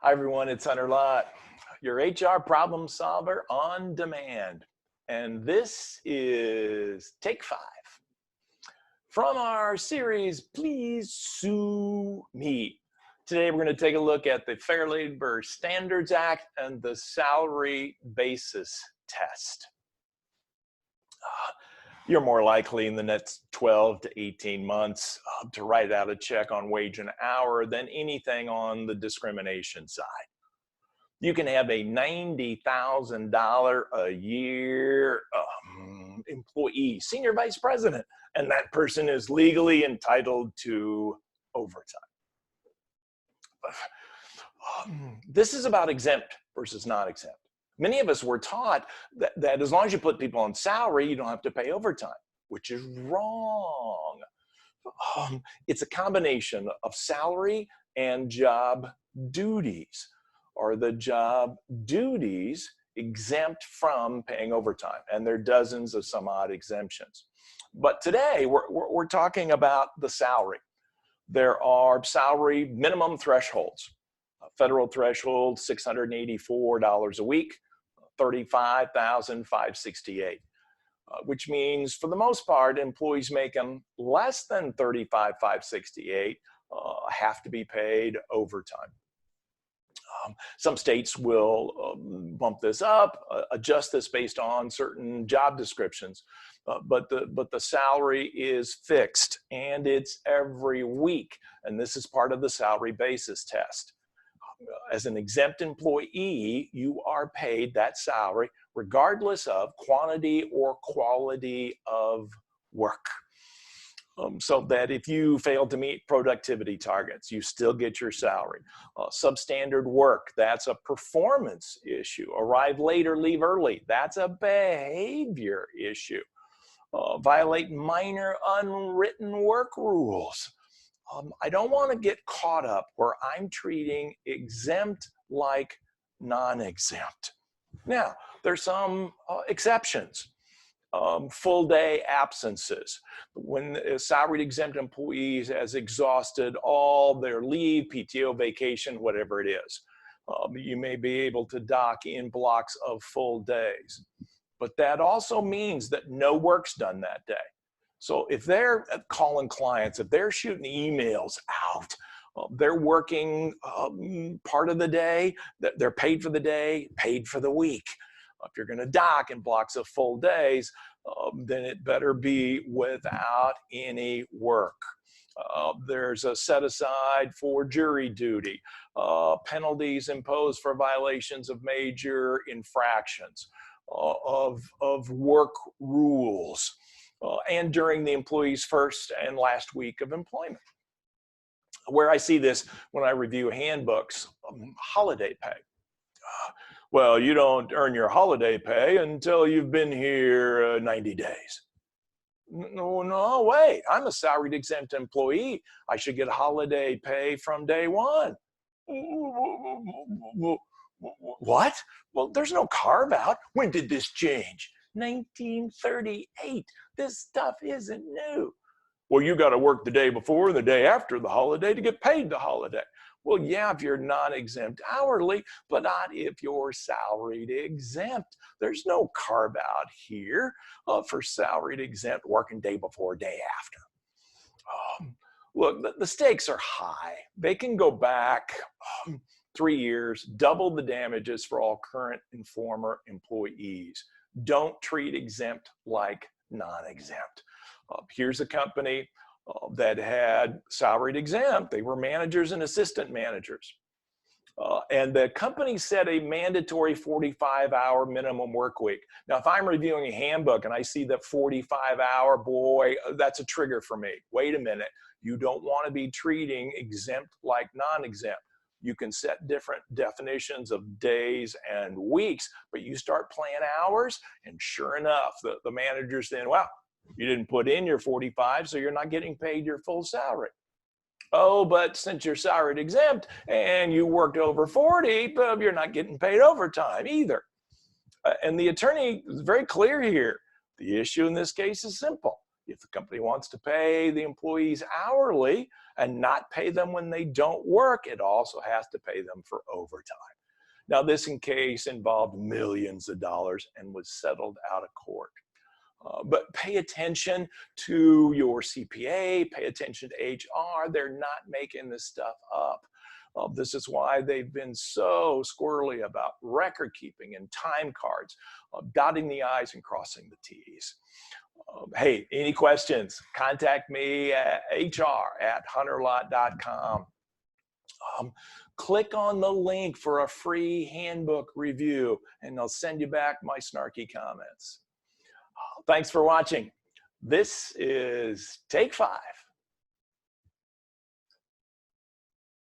Hi everyone, it's Hunter Lott, your HR problem solver on demand. And this is take 5 from our series, Please Sue Me. Today we're going to take a look at the Fair Labor Standards Act and the salary basis test. You're more likely in the next 12 to 18 months to write out a check on wage and hour than anything on the discrimination side. You can have a $90,000 a year employee, senior vice president, and that person is legally entitled to overtime. This is about exempt versus non-exempt. Many of us were taught that as long as you put people on salary, you don't have to pay overtime, which is wrong. It's a combination of salary and job duties. Are the job duties exempt from paying overtime? And there are dozens of some odd exemptions. But today we're talking about the salary. There are salary minimum thresholds. Federal threshold, $684 a week, $35,568, which means for the most part, employees making less than $35,568 have to be paid overtime. Some states will bump this up, adjust this based on certain job descriptions, but the salary is fixed and it's every week, and this is part of the salary basis test. As an exempt employee, you are paid that salary regardless of quantity or quality of work. So that if you fail to meet productivity targets, you still get your salary. Substandard work, that's a performance issue. Arrive late or leave early, that's a behavior issue. Violate minor unwritten work rules. I don't want to get caught up where I'm treating exempt like non-exempt. Now, there's some exceptions. Full day absences. When a salaried exempt employee has exhausted all their leave, PTO, vacation, whatever it is, you may be able to dock in blocks of full days. But that also means that no work's done that day. So if they're calling clients, if they're shooting emails out, they're working part of the day, they're paid for the day, paid for the week. If you're going to dock in blocks of full days, then it better be without any work. There's a set aside for jury duty, penalties imposed for violations of major infractions, of work rules, and during the employee's first and last week of employment. Where I see this when I review handbooks, holiday pay. Well, you don't earn your holiday pay until you've been here 90 days. No, wait, I'm a salaried exempt employee. I should get holiday pay from day one. What? Well, there's no carve out. When did this change? 1938. This stuff isn't new. Well, you got to work the day before and the day after the holiday to get paid the holiday. Well, yeah, if you're non-exempt hourly, but not if you're salaried exempt. There's no carve out here for salaried exempt working day before, day after. Look, the stakes are high. They can go back 3 years, double the damages for all current and former employees. Don't treat exempt like non-exempt. Here's a company that had salaried exempt. They were managers and assistant managers. And the company set a mandatory 45-hour minimum work week. Now, if I'm reviewing a handbook and I see that 45-hour, boy, that's a trigger for me. Wait a minute. You don't want to be treating exempt like non-exempt. You can set different definitions of days and weeks, but you start playing hours, and sure enough, the manager's saying, well, you didn't put in your 45, so you're not getting paid your full salary. Oh, but since you're salaried exempt and you worked over 40, but you're not getting paid overtime either. And the attorney is very clear here. The issue in this case is simple. If the company wants to pay the employees hourly and not pay them when they don't work, it also has to pay them for overtime. Now, this case involved millions of dollars and was settled out of court. But pay attention to your CPA, pay attention to HR. They're not making this stuff up. This is why they've been so squirrely about record keeping and time cards, dotting the I's and crossing the T's. Hey, any questions? Contact me at hr@hunterlot.com. Click on the link for a free handbook review, and I'll send you back my snarky comments. Thanks for watching. This is Take 5.